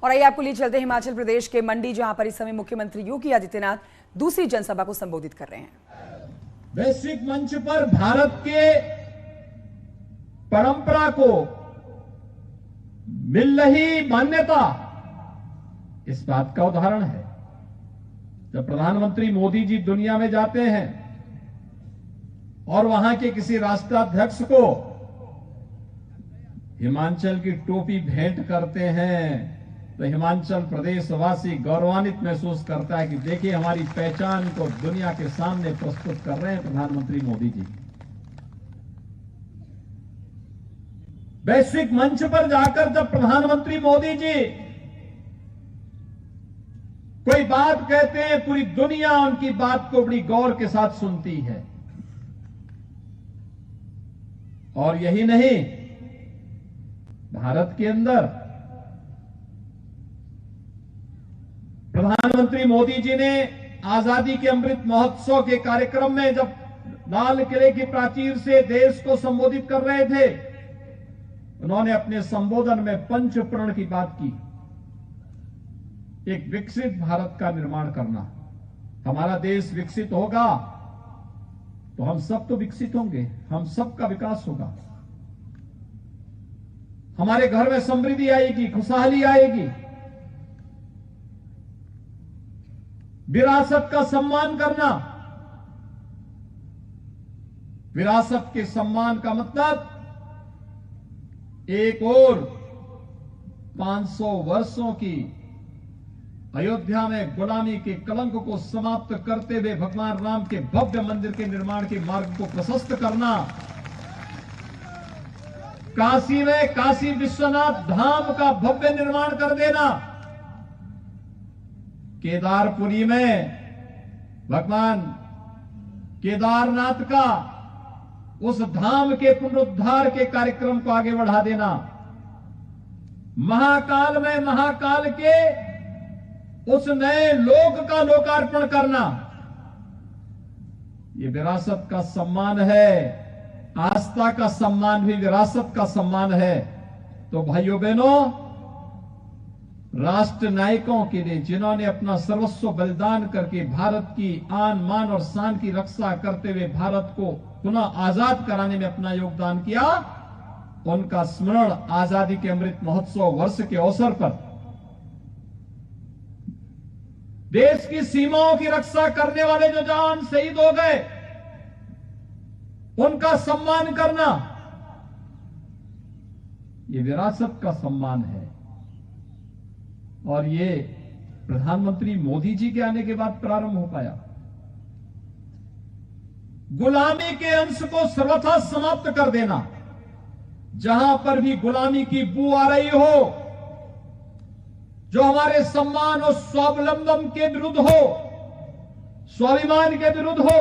और आइए आपको लिए चलते हैं हिमाचल प्रदेश के मंडी, जहां पर इस समय मुख्यमंत्री योगी आदित्यनाथ दूसरी जनसभा को संबोधित कर रहे हैं। वैश्विक मंच पर भारत के परंपरा को मिल रही मान्यता इस बात का उदाहरण है। जब प्रधानमंत्री मोदी जी दुनिया में जाते हैं और वहां के किसी राष्ट्राध्यक्ष को हिमाचल की टोपी भेंट करते हैं तो हिमाचल प्रदेश वासी गौरवान्वित महसूस करता है कि देखिए हमारी पहचान को दुनिया के सामने प्रस्तुत कर रहे हैं प्रधानमंत्री मोदी जी। वैश्विक मंच पर जाकर जब प्रधानमंत्री मोदी जी कोई बात कहते हैं, पूरी दुनिया उनकी बात को बड़ी गौर के साथ सुनती है। और यही नहीं, भारत के अंदर प्रधानमंत्री मोदी जी ने आजादी के अमृत महोत्सव के कार्यक्रम में जब लाल किले की प्राचीर से देश को संबोधित कर रहे थे, उन्होंने अपने संबोधन में पंच प्रण की बात की। एक विकसित भारत का निर्माण करना। हमारा देश विकसित होगा तो हम सब तो विकसित होंगे, हम सबका विकास होगा। हमारे घर में समृद्धि आएगी, खुशहाली आएगी। विरासत का सम्मान करना। विरासत के सम्मान का मतलब एक और 500 वर्षों की अयोध्या में गुलामी के कलंक को समाप्त करते हुए भगवान राम के भव्य मंदिर के निर्माण के मार्ग को प्रशस्त करना। काशी में काशी विश्वनाथ धाम का भव्य निर्माण कर देना। केदारपुरी में भगवान केदारनाथ का उस धाम के पुनरुद्धार के कार्यक्रम को आगे बढ़ा देना। महाकाल में महाकाल के उस नए लोक का लोकार्पण करना। ये विरासत का सम्मान है। आस्था का सम्मान भी विरासत का सम्मान है। तो भाइयों बहनों, राष्ट्र नायकों के लिए जिन्होंने अपना सर्वस्व बलिदान करके भारत की आन मान और शान की रक्षा करते हुए भारत को पुनः आजाद कराने में अपना योगदान किया, उनका स्मरण आजादी के अमृत महोत्सव वर्ष के अवसर पर देश की सीमाओं की रक्षा करने वाले जो जवान शहीद हो गए, उनका सम्मान करना, ये विरासत का सम्मान है। और ये प्रधानमंत्री मोदी जी के आने के बाद प्रारंभ हो पाया। गुलामी के अंश को सर्वथा समाप्त कर देना। जहां पर भी गुलामी की बू आ रही हो, जो हमारे सम्मान और स्वावलंबन के विरुद्ध हो, स्वाभिमान के विरुद्ध हो,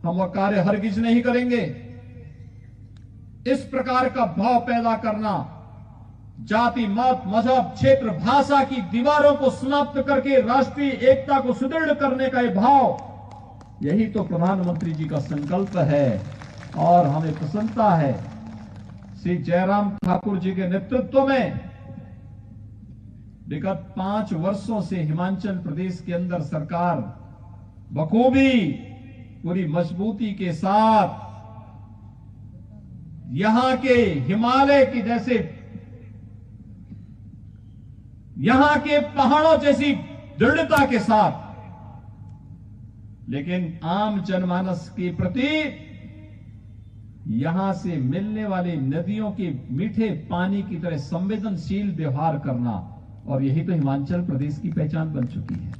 हम वह कार्य हरगिज नहीं करेंगे। इस प्रकार का भाव पैदा करना, जाति मत मजहब क्षेत्र भाषा की दीवारों को समाप्त करके राष्ट्रीय एकता को सुदृढ़ करने का यह भाव, यही तो प्रधानमंत्री जी का संकल्प है। और हमें प्रसन्नता है श्री जयराम ठाकुर जी के नेतृत्व में विगत 5 वर्षों से हिमाचल प्रदेश के अंदर सरकार बखूबी पूरी मजबूती के साथ यहां के हिमालय की जैसे यहां के पहाड़ों जैसी दृढ़ता के साथ, लेकिन आम जनमानस के प्रति यहां से मिलने वाली नदियों के मीठे पानी की तरह संवेदनशील व्यवहार करना। और यही तो हिमाचल प्रदेश की पहचान बन चुकी है।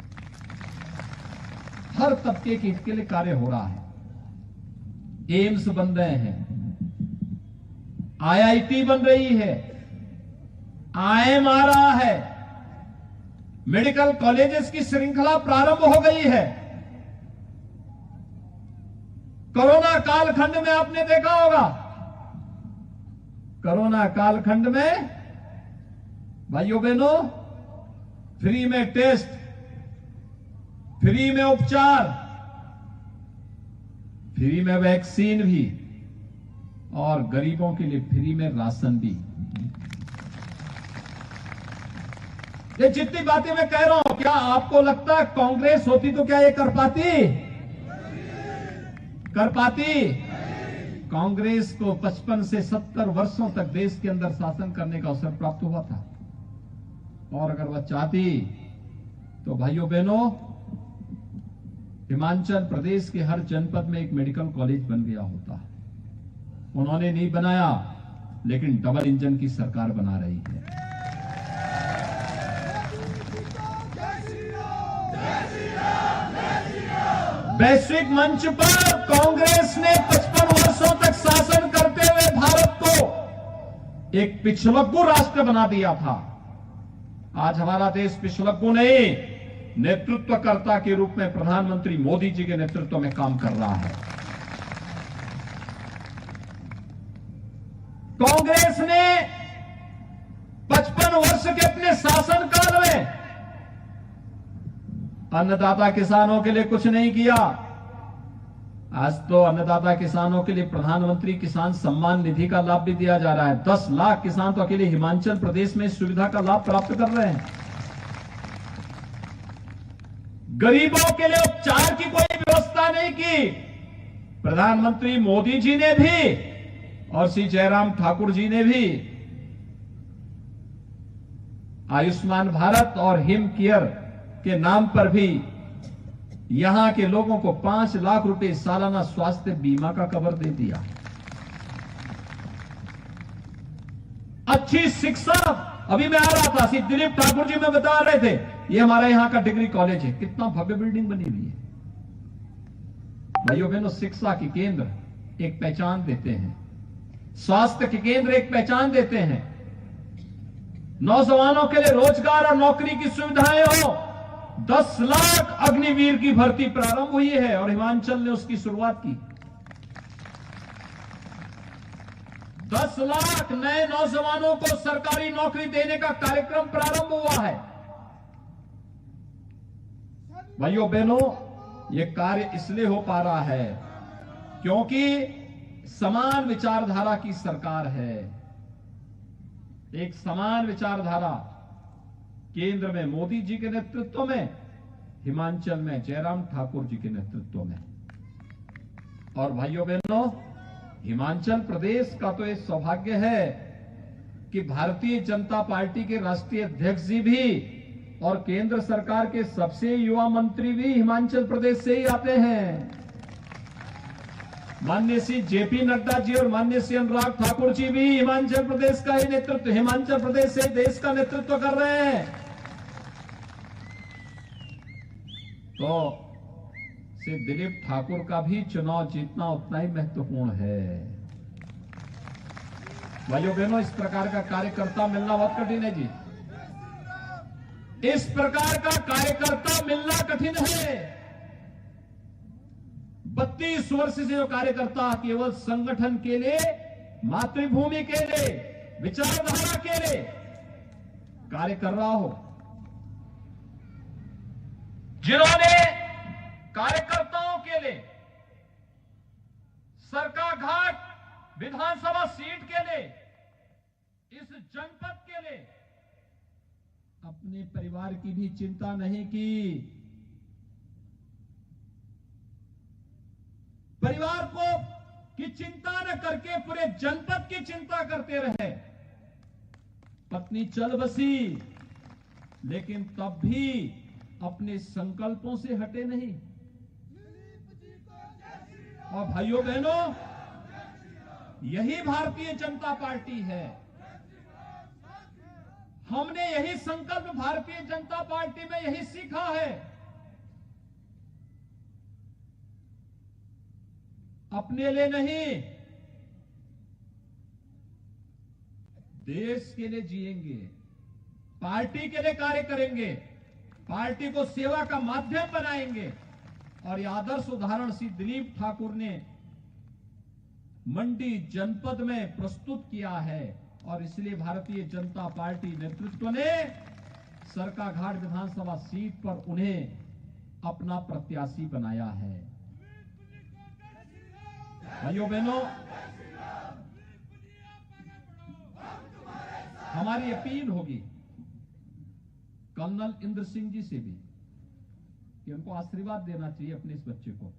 हर तबके के हित के लिए कार्य हो रहा है। एम्स बन रहे हैं, IIT बन रही है, IIM आ रहा है, मेडिकल कॉलेजेस की श्रृंखला प्रारंभ हो गई है। कोरोना कालखंड में आपने देखा होगा, कोरोना कालखंड में भाइयों बहनों, फ्री में टेस्ट, फ्री में उपचार, फ्री में वैक्सीन भी, और गरीबों के लिए फ्री में राशन भी। ये जितनी बातें मैं कह रहा हूं, क्या आपको लगता है कांग्रेस होती तो क्या ये कर पाती? कर पाती? कांग्रेस को 55 से 70 वर्षों तक देश के अंदर शासन करने का अवसर प्राप्त हुआ था, और अगर वह चाहती तो भाइयों बहनों, हिमाचल प्रदेश के हर जनपद में एक मेडिकल कॉलेज बन गया होता। उन्होंने नहीं बनाया, लेकिन डबल इंजन की सरकार बना रही है। वैश्विक मंच पर कांग्रेस ने 55 वर्षों तक शासन करते हुए भारत को एक पिछलग्गू राष्ट्र बना दिया था। आज हमारा देश पिछलग्गू नहीं, नेतृत्वकर्ता के रूप में प्रधानमंत्री मोदी जी के नेतृत्व में काम कर रहा है। कांग्रेस ने 55 वर्ष के अपने शासनकाल में अन्नदाता किसानों के लिए कुछ नहीं किया। आज तो अन्नदाता किसानों के लिए प्रधानमंत्री किसान सम्मान निधि का लाभ भी दिया जा रहा है। 10 लाख किसान तो अकेले हिमाचल प्रदेश में इस सुविधा का लाभ प्राप्त कर रहे हैं। गरीबों के लिए उपचार की कोई व्यवस्था नहीं की। प्रधानमंत्री मोदी जी ने भी और श्री जयराम ठाकुर जी ने भी आयुष्मान भारत और हिम केयर के नाम पर भी यहां के लोगों को 5 लाख रुपए सालाना स्वास्थ्य बीमा का कवर दे दिया। अच्छी शिक्षा, अभी मैं आ रहा था, श्री दिलीप ठाकुर जी में बता रहे थे, ये हमारा यहां का डिग्री कॉलेज है, कितना भव्य बिल्डिंग बनी हुई है। भाइयों बहनों, शिक्षा के केंद्र एक पहचान देते हैं, स्वास्थ्य के केंद्र एक पहचान देते हैं, नौजवानों के लिए रोजगार और नौकरी की सुविधाएं हो। 10 लाख अग्निवीर की भर्ती प्रारंभ हुई है और हिमाचल ने उसकी शुरुआत की। 10 लाख नए नौजवानों को सरकारी नौकरी देने का कार्यक्रम प्रारंभ हुआ है। भाइयों बहनों, यह कार्य इसलिए हो पा रहा है क्योंकि समान विचारधारा की सरकार है। एक समान विचारधारा केंद्र में मोदी जी के नेतृत्व में, हिमाचल में जयराम ठाकुर जी के नेतृत्व में। और भाइयों बहनों, हिमाचल प्रदेश का तो ये सौभाग्य है कि भारतीय जनता पार्टी के राष्ट्रीय अध्यक्ष जी भी और केंद्र सरकार के सबसे युवा मंत्री भी हिमाचल प्रदेश से ही आते हैं। माननीय श्री जेपी नड्डा जी और माननीय श्री अनुराग ठाकुर जी भी हिमाचल प्रदेश का ही नेतृत्व, हिमाचल प्रदेश से देश का नेतृत्व कर रहे हैं। तो श्री दिलीप ठाकुर का भी चुनाव जीतना उतना ही महत्वपूर्ण है। भाइयों बहनों, इस प्रकार का कार्यकर्ता मिलना बहुत कठिन है जी। इस प्रकार का कार्यकर्ता मिलना कठिन है। 32 वर्ष से जो कार्यकर्ता केवल संगठन के लिए, मातृभूमि के लिए, विचारधारा के लिए कार्य कर रहा हो, जिन्होंने कार्यकर्ताओं के लिए सरकाघाट विधानसभा सीट के लिए, इस जनपद के लिए अपने परिवार की भी चिंता नहीं की, परिवार को की चिंता न करके पूरे जनपद की चिंता करते रहे। पत्नी चल बसी, लेकिन तब भी अपने संकल्पों से हटे नहीं। और भाइयों बहनों, यही भारतीय जनता पार्टी है। हमने यही संकल्प भारतीय जनता पार्टी में यही सीखा है। अपने लिए नहीं, देश के लिए जिएंगे, पार्टी के लिए कार्य करेंगे, पार्टी को सेवा का माध्यम बनाएंगे। और यह आदर्श उदाहरण श्री दिलीप ठाकुर ने मंडी जनपद में प्रस्तुत किया है। और इसलिए भारतीय जनता पार्टी नेतृत्व ने सरकाघाट विधानसभा सीट पर उन्हें अपना प्रत्याशी बनाया है। भाइयों बहनों, हमारी अपील होगी, कर्नल इंद्र सिंह जी से भी कि उनको आशीर्वाद देना चाहिए अपने इस बच्चे को।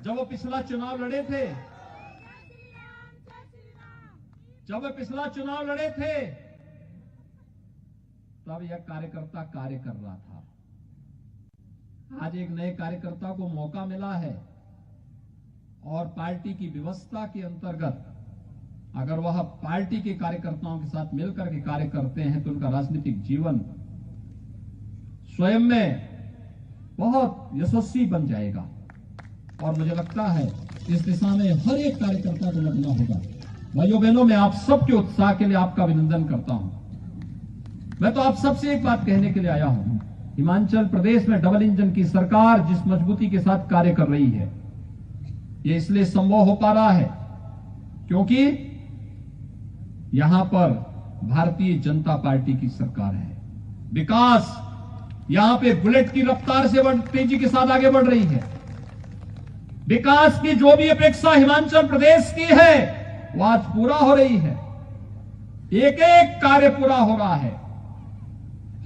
जब वो पिछला चुनाव लड़े थे, तब यह कार्यकर्ता कार्य कर रहा था। आज एक नए कार्यकर्ता को मौका मिला है और पार्टी की व्यवस्था के अंतर्गत अगर वह पार्टी के कार्यकर्ताओं के साथ मिलकर के कार्य करते हैं तो उनका राजनीतिक जीवन स्वयं में बहुत यशस्वी बन जाएगा। और मुझे लगता है इस दिशा में हर एक कार्यकर्ता को लगना होगा। भाइयों बहनों, मैं आप सबके उत्साह के लिए आपका अभिनंदन करता हूं। मैं तो आप सबसे एक बात कहने के लिए आया हूं, हिमाचल प्रदेश में डबल इंजन की सरकार जिस मजबूती के साथ कार्य कर रही है, ये इसलिए संभव हो पा रहा है क्योंकि यहां पर भारतीय जनता पार्टी की सरकार है। विकास यहां पे बुलेट की रफ्तार से तेजी के साथ आगे बढ़ रही है। विकास की जो भी अपेक्षा हिमाचल प्रदेश की है वो आज पूरा हो रही है। एक एक कार्य पूरा हो रहा है।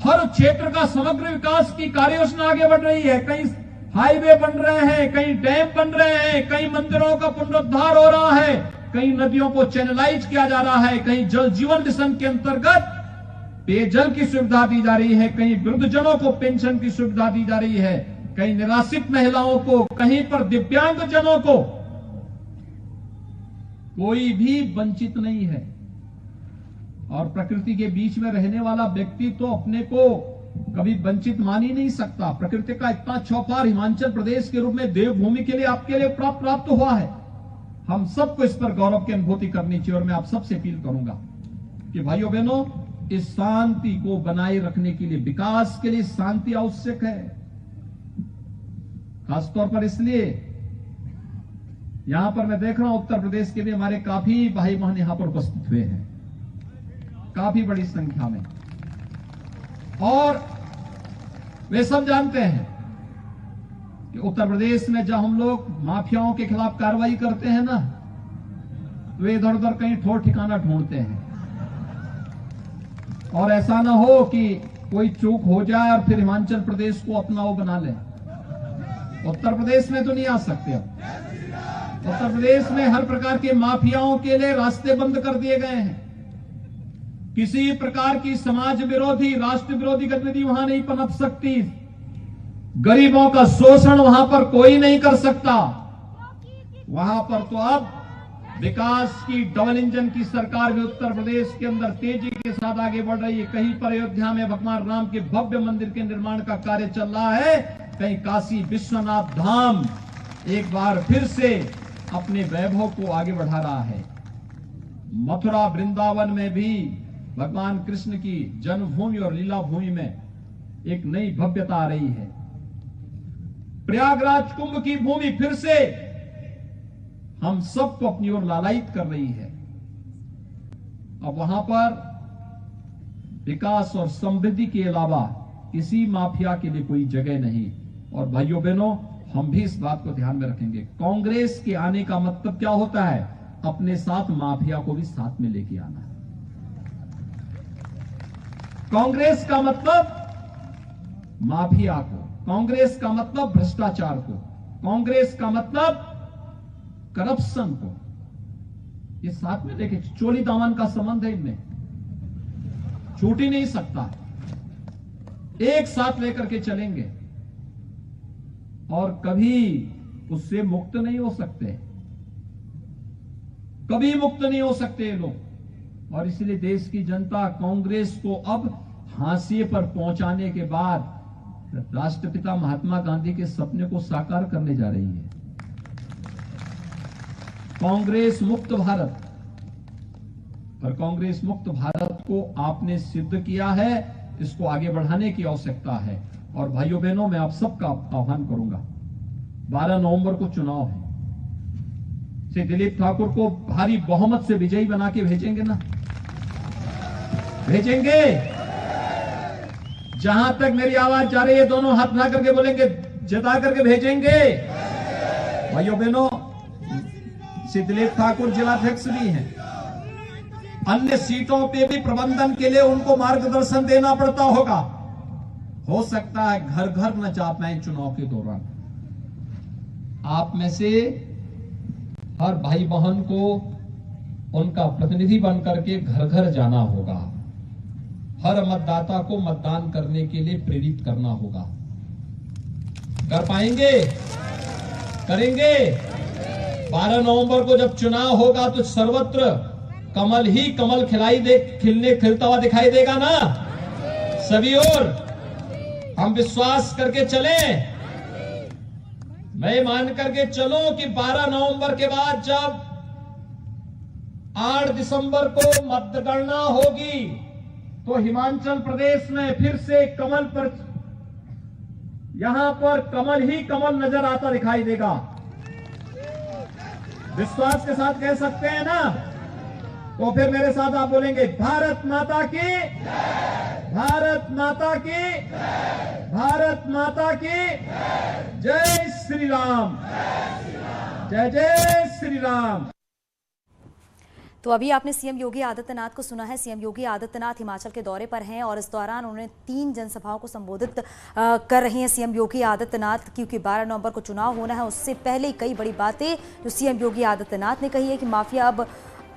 हर क्षेत्र का समग्र विकास की कार्य योजना आगे बढ़ रही है। कहीं हाईवे बन रहे हैं, कहीं डैम बन रहे हैं, कहीं मंदिरों का पुनरुद्धार हो रहा है, कहीं नदियों को चैनलाइज किया जा रहा है, कहीं जल जीवन मिशन के अंतर्गत पेयजल की सुविधा दी जा रही है, कहीं वृद्धजनों को पेंशन की सुविधा दी जा रही है, कहीं निराश्रित महिलाओं को, कहीं पर दिव्यांग जनों को, कोई भी वंचित नहीं है। और प्रकृति के बीच में रहने वाला व्यक्ति तो अपने को कभी वंचित मान ही नहीं सकता। प्रकृति का इतना चौपार हिमाचल प्रदेश के रूप में देवभूमि के लिए आपके लिए प्राप्त हुआ है। हम सबको इस पर गौरव की अनुभूति करनी चाहिए। और मैं आप सबसे अपील करूंगा कि भाइयों बहनों, इस शांति को बनाए रखने के लिए, विकास के लिए शांति आवश्यक है। खासतौर पर इसलिए यहां पर मैं देख रहा हूं उत्तर प्रदेश के भी हमारे काफी भाई बहन यहां पर उपस्थित हुए हैं, काफी बड़ी संख्या में। और वे सब जानते हैं कि उत्तर प्रदेश में जब हम लोग माफियाओं के खिलाफ कार्रवाई करते हैं ना, तो वे इधर उधर कहीं ठोर ठिकाना ढूंढते हैं। और ऐसा ना हो कि कोई चूक हो जाए और फिर हिमाचल प्रदेश को अपना वो बना ले। उत्तर प्रदेश में तो नहीं आ सकते। उत्तर प्रदेश में हर प्रकार के माफियाओं के लिए रास्ते बंद कर दिए गए हैं। किसी प्रकार की समाज विरोधी, राष्ट्र विरोधी गतिविधि वहां नहीं पनप सकती। गरीबों का शोषण वहां पर कोई नहीं कर सकता। वहां पर तो अब विकास की डबल इंजन की सरकार भी उत्तर प्रदेश के अंदर तेजी के साथ आगे बढ़ रही है। कहीं पर अयोध्या में भगवान राम के भव्य मंदिर के निर्माण का कार्य चल रहा है, कहीं काशी विश्वनाथ धाम एक बार फिर से अपने वैभव को आगे बढ़ा रहा है। मथुरा वृंदावन में भी भगवान कृष्ण की जन्मभूमि और लीला भूमि में एक नई भव्यता आ रही है। प्रयागराज कुंभ की भूमि फिर से हम सबको अपनी ओर लालायित कर रही है। अब वहां पर विकास और समृद्धि के अलावा किसी माफिया के लिए कोई जगह नहीं। और भाइयों बहनों, हम भी इस बात को ध्यान में रखेंगे। कांग्रेस के आने का मतलब क्या होता है? अपने साथ माफिया को भी साथ में लेके आना है। कांग्रेस का मतलब माफिया को, कांग्रेस का मतलब भ्रष्टाचार को, कांग्रेस का मतलब करप्शन को, ये साथ में लेके, चोली दामन का संबंध है इनमें, छूट ही नहीं सकता। एक साथ लेकर के चलेंगे और कभी उससे मुक्त नहीं हो सकते, कभी मुक्त नहीं हो सकते ये लोग। और इसलिए देश की जनता कांग्रेस को अब हाशिए पर पहुंचाने के बाद राष्ट्रपिता महात्मा गांधी के सपने को साकार करने जा रही है। कांग्रेस मुक्त भारत, और कांग्रेस मुक्त भारत को आपने सिद्ध किया है, इसको आगे बढ़ाने की आवश्यकता है। और भाइयों बहनों, मैं आप सबका आह्वान करूंगा, 12 नवंबर को चुनाव है, श्री दिलीप ठाकुर को भारी बहुमत से विजयी बना के भेजेंगे ना? भेजेंगे। जहां तक मेरी आवाज जा रही है, दोनों हाथ उठा करके बोलेंगे, जिता करके भेजेंगे। भाइयों बहनों, श्री दिलीप ठाकुर जिलाध्यक्ष भी हैं, अन्य सीटों पे भी प्रबंधन के लिए उनको मार्गदर्शन देना पड़ता होगा। हो सकता है घर घर न जा पाए चुनाव के दौरान। आप में से हर भाई बहन को उनका प्रतिनिधि बनकर के घर घर जाना होगा। हर मतदाता को मतदान करने के लिए प्रेरित करना होगा। कर पाएंगे? करेंगे? 12 नवंबर को जब चुनाव होगा तो सर्वत्र कमल ही कमल खिलता हुआ दिखाई देगा ना सभी ओर। हम विश्वास करके चलें, मैं मान करके चलो कि 12 नवंबर के बाद जब 8 दिसंबर को मतगणना होगी तो हिमाचल प्रदेश में फिर से कमल पर, यहां पर कमल ही कमल नजर आता दिखाई देगा। विश्वास के साथ कह सकते हैं ना? तो फिर मेरे साथ आप बोलेंगे भारत माता की, भारत माता की, भारत माता की जय श्री राम, जय जय श्री राम। तो अभी आपने सीएम योगी आदित्यनाथ को सुना है। सीएम योगी आदित्यनाथ हिमाचल के दौरे पर हैं और इस दौरान उन्होंने 3 जनसभाओं को संबोधित कर रहे हैं सीएम योगी आदित्यनाथ, क्योंकि 12 नवंबर को चुनाव होना है। उससे पहले कई बड़ी बातें जो सीएम योगी आदित्यनाथ ने कही है कि माफिया अब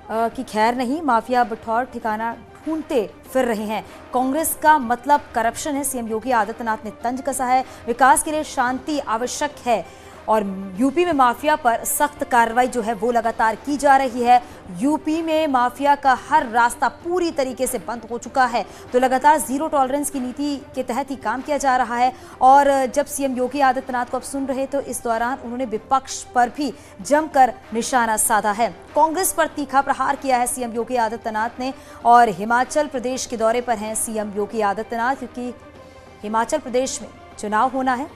की खैर नहीं, माफिया अब ठौर ठिकाना ढूंढते फिर रहे हैं। कांग्रेस का मतलब करप्शन है, सीएम योगी आदित्यनाथ ने तंज कसा है। विकास के लिए शांति आवश्यक है और यूपी में माफिया पर सख्त कार्रवाई जो है वो लगातार की जा रही है। यूपी में माफिया का हर रास्ता पूरी तरीके से बंद हो चुका है, तो लगातार जीरो टॉलरेंस की नीति के तहत ही काम किया जा रहा है। और जब सीएम योगी आदित्यनाथ को आप सुन रहे तो इस दौरान उन्होंने विपक्ष पर भी जमकर निशाना साधा है। कांग्रेस पर तीखा प्रहार किया है सीएम योगी आदित्यनाथ ने। और हिमाचल प्रदेश के दौरे पर हैं सीएम योगी आदित्यनाथ, क्योंकि हिमाचल प्रदेश में चुनाव होना है।